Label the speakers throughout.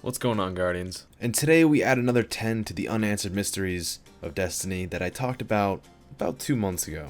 Speaker 1: What's going on, Guardians? And today we add another 10 to the Unanswered Mysteries of Destiny that I talked about 2 months ago.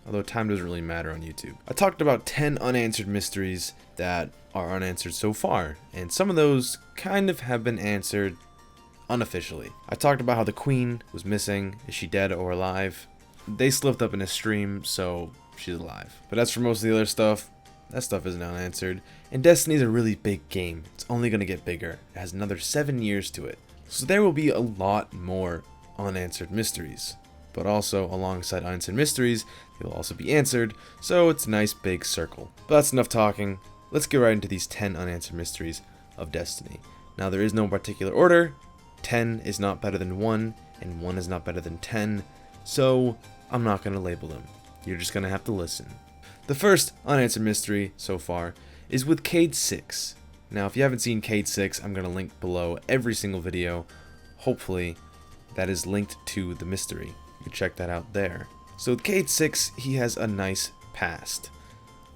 Speaker 1: Although time doesn't really matter on YouTube. I talked about 10 unanswered mysteries that are unanswered so far, and some of those kind of have been answered unofficially. I talked about how the Queen was missing. Is she dead or alive? They slipped up in a stream, so she's alive. But as for most of the other stuff, that stuff isn't unanswered. And Destiny's a really big game. It's only going to get bigger. It has another 7 years to it. So there will be a lot more unanswered mysteries. But also, alongside unanswered mysteries, they will also be answered, so it's a nice big circle. But that's enough talking. Let's get right into these 10 unanswered mysteries of Destiny. Now, there is no particular order. 10 is not better than 1, and 1 is not better than 10, so I'm not going to label them. You're just going to have to listen. The first unanswered mystery so far is with Cade 6. Now, if you haven't seen Cade 6, I'm going to link below every single video. Hopefully, that is linked to the mystery. You can check that out there. So with Cade 6, he has a nice past.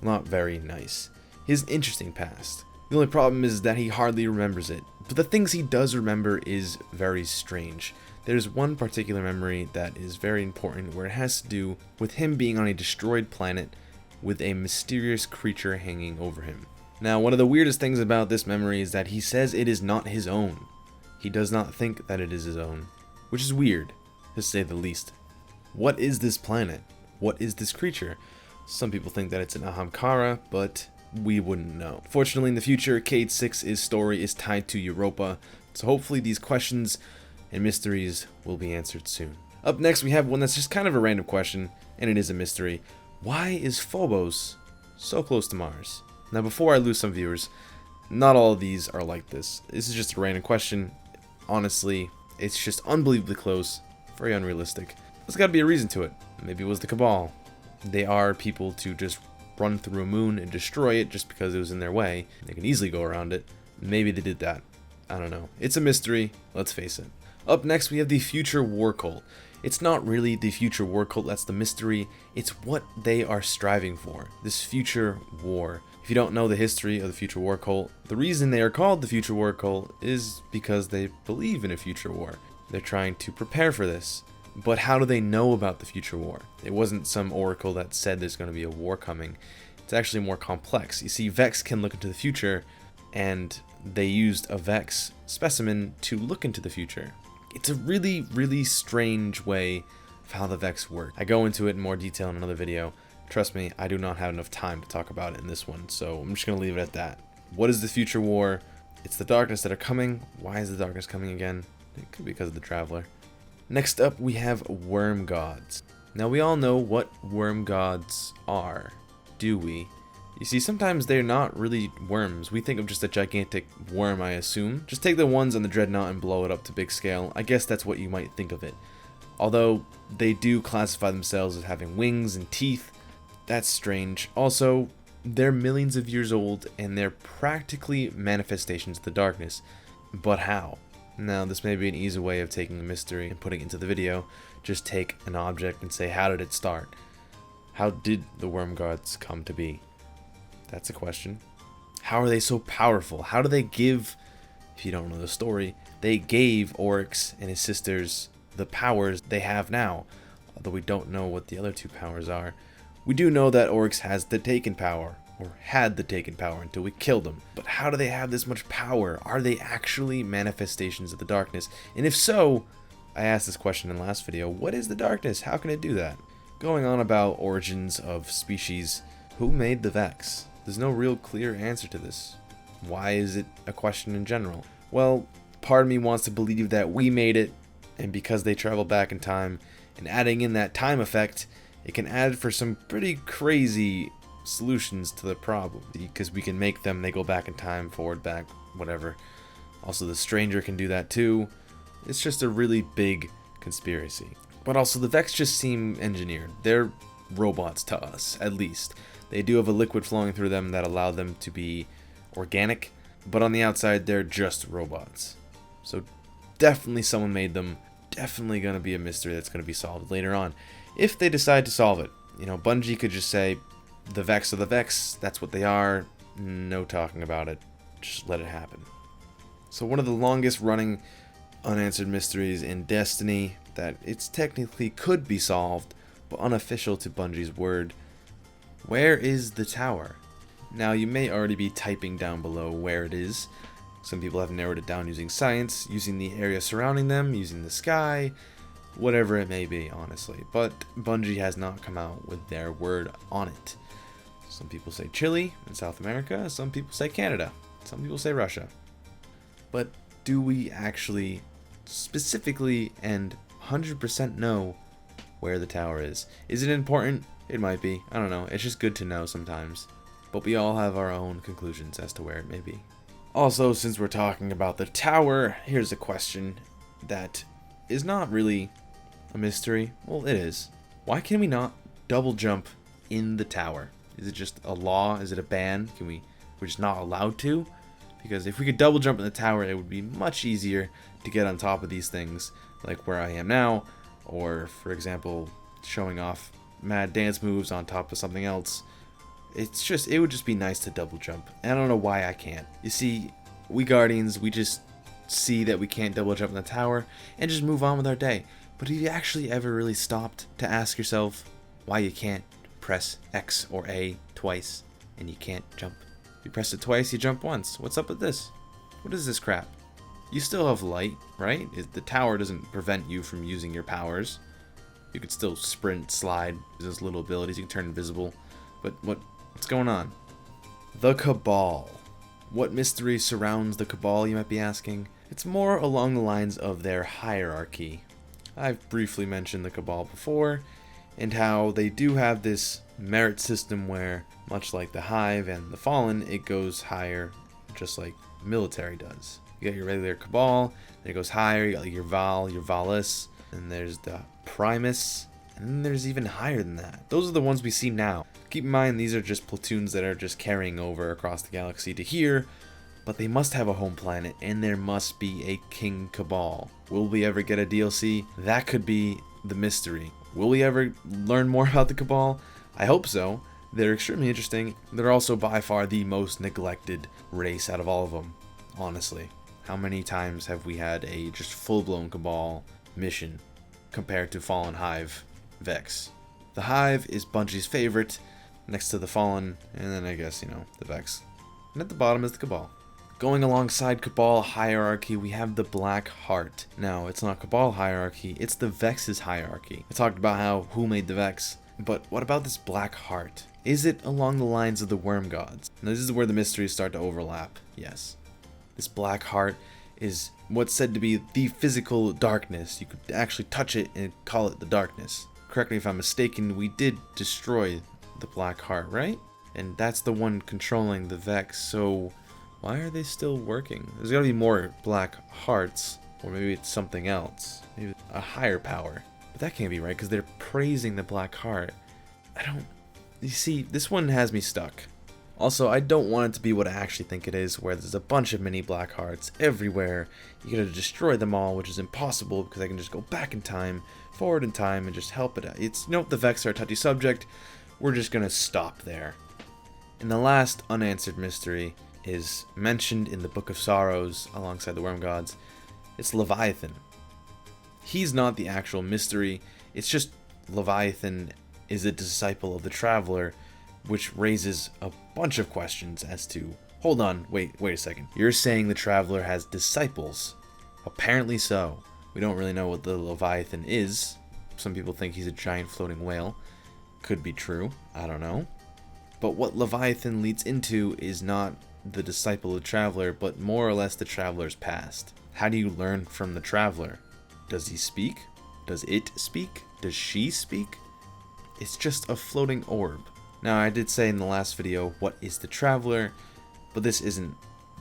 Speaker 1: Not very nice. He has an interesting past. The only problem is that he hardly remembers it. But the things he does remember is very strange. There's one particular memory that is very important where it has to do with him being on a destroyed planet with a mysterious creature hanging over him. Now, one of the weirdest things about this memory is that he says it is not his own. He does not think that it is his own, which is weird, to say the least. What is this planet? What is this creature? Some people think that it's an Ahamkara, but we wouldn't know. Fortunately, in the future, Cade 6's story is tied to Europa, so hopefully these questions and mysteries will be answered soon. Up next, we have one that's just kind of a random question, and it is a mystery. Why is Phobos so close to Mars? Now, before I lose some viewers, not all of these are like this. This is just a random question. Honestly, it's just unbelievably close, very unrealistic. There's got to be a reason to it. Maybe it was the Cabal. They are people to just run through a moon and destroy it just because it was in their way. They can easily go around it. Maybe they did that. I don't know. It's a mystery, let's face it. Up next, we have the Future War Cult. It's not really the Future War Cult that's the mystery, it's what they are striving for, this future war. If you don't know the history of the Future War Cult, the reason they are called the Future War Cult is because they believe in a future war. They're trying to prepare for this. But how do they know about the future war? It wasn't some oracle that said there's going to be a war coming. It's actually more complex. You see, Vex can look into the future, and they used a Vex specimen to look into the future. It's a really, really strange way of how the Vex work. I go into it in more detail in another video. Trust me, I do not have enough time to talk about it in this one, so I'm just going to leave it at that. What is the future war? It's the darkness that are coming. Why is the darkness coming again? It could be because of the Traveler. Next up, we have worm gods. Now, we all know what worm gods are, do we? You see, sometimes they're not really worms. We think of just a gigantic worm, I assume. Just take the ones on the Dreadnought and blow it up to big scale. I guess that's what you might think of it. Although, they do classify themselves as having wings and teeth. That's strange. Also, they're millions of years old, and they're practically manifestations of the darkness. But how? Now, this may be an easy way of taking a mystery and putting it into the video. Just take an object and say, how did it start? How did the worm gods come to be? That's a question. How are they so powerful? How do they give, if you don't know the story, they gave Oryx and his sisters the powers they have now. Although we don't know what the other two powers are. We do know that Oryx has the Taken power, or had the Taken power until we killed him. But how do they have this much power? Are they actually manifestations of the darkness? And if so, I asked this question in the last video, what is the darkness? How can it do that? Going on about origins of species, who made the Vex? There's no real clear answer to this. Why is it a question in general? Well, part of me wants to believe that we made it, and because they travel back in time, and adding in that time effect, it can add for some pretty crazy solutions to the problem. Because we can make them, they go back in time, forward, back, whatever. Also, the Stranger can do that too. It's just a really big conspiracy. But also, the Vex just seem engineered. They're robots to us, at least. They do have a liquid flowing through them that allow them to be organic, but on the outside, they're just robots. So definitely someone made them. Definitely going to be a mystery that's going to be solved later on. If they decide to solve it. You know, Bungie could just say, the Vex are the Vex, that's what they are, no talking about it, just let it happen. So one of the longest running unanswered mysteries in Destiny that it's technically could be solved, but unofficial to Bungie's word. Where is the tower? Now you may already be typing down below where it is. Some people have narrowed it down using science, using the area surrounding them, using the sky, whatever it may be, honestly. But Bungie has not come out with their word on it. Some people say Chile in South America, some people say Canada, some people say Russia. But do we actually specifically and 100% know where the tower is? Is it important? It might be. I don't know. It's just good to know sometimes. But we all have our own conclusions as to where it may be. Also, since we're talking about the tower, here's a question that is not really a mystery. Well, it is. Why can we not double jump in the tower? Is it just a law? Is it a ban? We're just not allowed to? Because if we could double jump in the tower, it would be much easier to get on top of these things, like where I am now, or, for example, showing off mad dance moves on top of something else. It would just be nice to double jump, and I don't know why I can't. You see, we Guardians, we just see that we can't double jump in the tower, and just move on with our day. But have you actually ever really stopped to ask yourself why you can't press X or A twice, and you can't jump? You press it twice, you jump once. What's up with this? What is this crap? You still have light, right? The tower doesn't prevent you from using your powers. You could still sprint, slide, those little abilities. You can turn invisible. But what's going on? The Cabal. What mystery surrounds the Cabal, you might be asking? It's more along the lines of their hierarchy. I've briefly mentioned the Cabal before, and how they do have this merit system where, much like the Hive and the Fallen, it goes higher, just like military does. You got your regular Cabal, then it goes higher, you got like your Val, your Valis, and there's the Primus, and then there's even higher than that. Those are the ones we see now. Keep in mind, these are just platoons that are just carrying over across the galaxy to here, but they must have a home planet, and there must be a King Cabal. Will we ever get a DLC? That could be the mystery. Will we ever learn more about the Cabal? I hope so. They're extremely interesting. They're also by far the most neglected race out of all of them, honestly. How many times have we had a just full-blown Cabal mission compared to Fallen, Hive, Vex? The Hive is Bungie's favorite, next to the Fallen, and then I guess, the Vex. And at the bottom is the Cabal. Going alongside Cabal hierarchy, we have the Black Heart. Now, it's not Cabal hierarchy, it's the Vex's hierarchy. I talked about who made the Vex, but what about this Black Heart? Is it along the lines of the Worm Gods? Now, this is where the mysteries start to overlap, yes. This Black Heart is what's said to be the physical darkness. You could actually touch it and call it the darkness. Correct me if I'm mistaken, we did destroy the Black Heart, right? And that's the one controlling the Vex, so why are they still working? There's gotta be more Black Hearts, or maybe it's something else. Maybe a higher power. But that can't be right, because they're praising the Black Heart. You see, this one has me stuck. Also, I don't want it to be what I actually think it is, where there's a bunch of mini Black Hearts everywhere. You gotta destroy them all, which is impossible, because I can just go back in time, forward in time, and just help it out. The Vex are a touchy subject. We're just gonna stop there. And the last unanswered mystery is mentioned in the Book of Sorrows alongside the Worm Gods. It's Leviathan. He's not the actual mystery. It's just Leviathan is a disciple of the Traveler, which raises a bunch of questions as to, hold on, wait a second. You're saying the Traveler has disciples? Apparently so. We don't really know what the Leviathan is. Some people think he's a giant floating whale. Could be true. I don't know. But what Leviathan leads into is not the disciple of the Traveler, but more or less the Traveler's past. How do you learn from the Traveler? Does he speak? Does it speak? Does she speak? It's just a floating orb. Now, I did say in the last video, what is the Traveler? But this isn't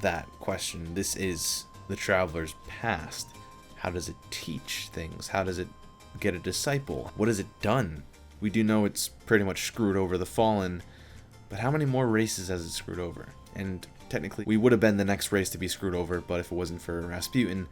Speaker 1: that question. This is the Traveler's past. How does it teach things? How does it get a disciple? What has it done? We do know it's pretty much screwed over the Fallen, but how many more races has it screwed over? And technically, we would have been the next race to be screwed over, but if it wasn't for Rasputin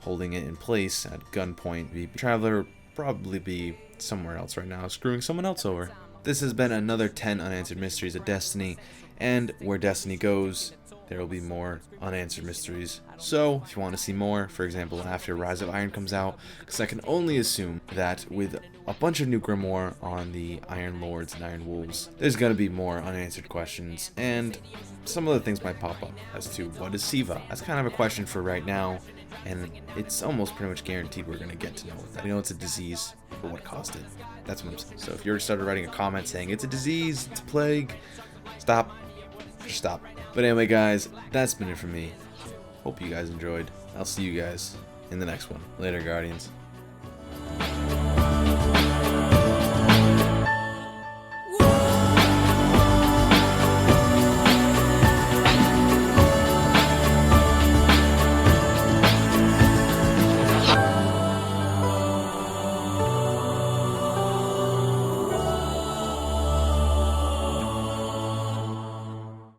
Speaker 1: holding it in place at gunpoint, the Traveler would probably be somewhere else right now, screwing someone else over. This has been another 10 unanswered mysteries of Destiny, and where Destiny goes, there will be more unanswered mysteries. So if you want to see more, for example after Rise of Iron comes out, because I can only assume that with a bunch of new grimoire on the Iron Lords and Iron Wolves, there's going to be more unanswered questions, and some other things might pop up as to what is Siva. That's kind of a question for right now, and it's almost pretty much guaranteed we're going to get to know that. We know it's a disease, but what caused it? That's what I'm saying. So if you already started writing a comment saying it's a disease, it's a plague, stop. Just stop. But anyway, guys, that's been it for me. Hope you guys enjoyed. I'll see you guys in the next one. Later, Guardians.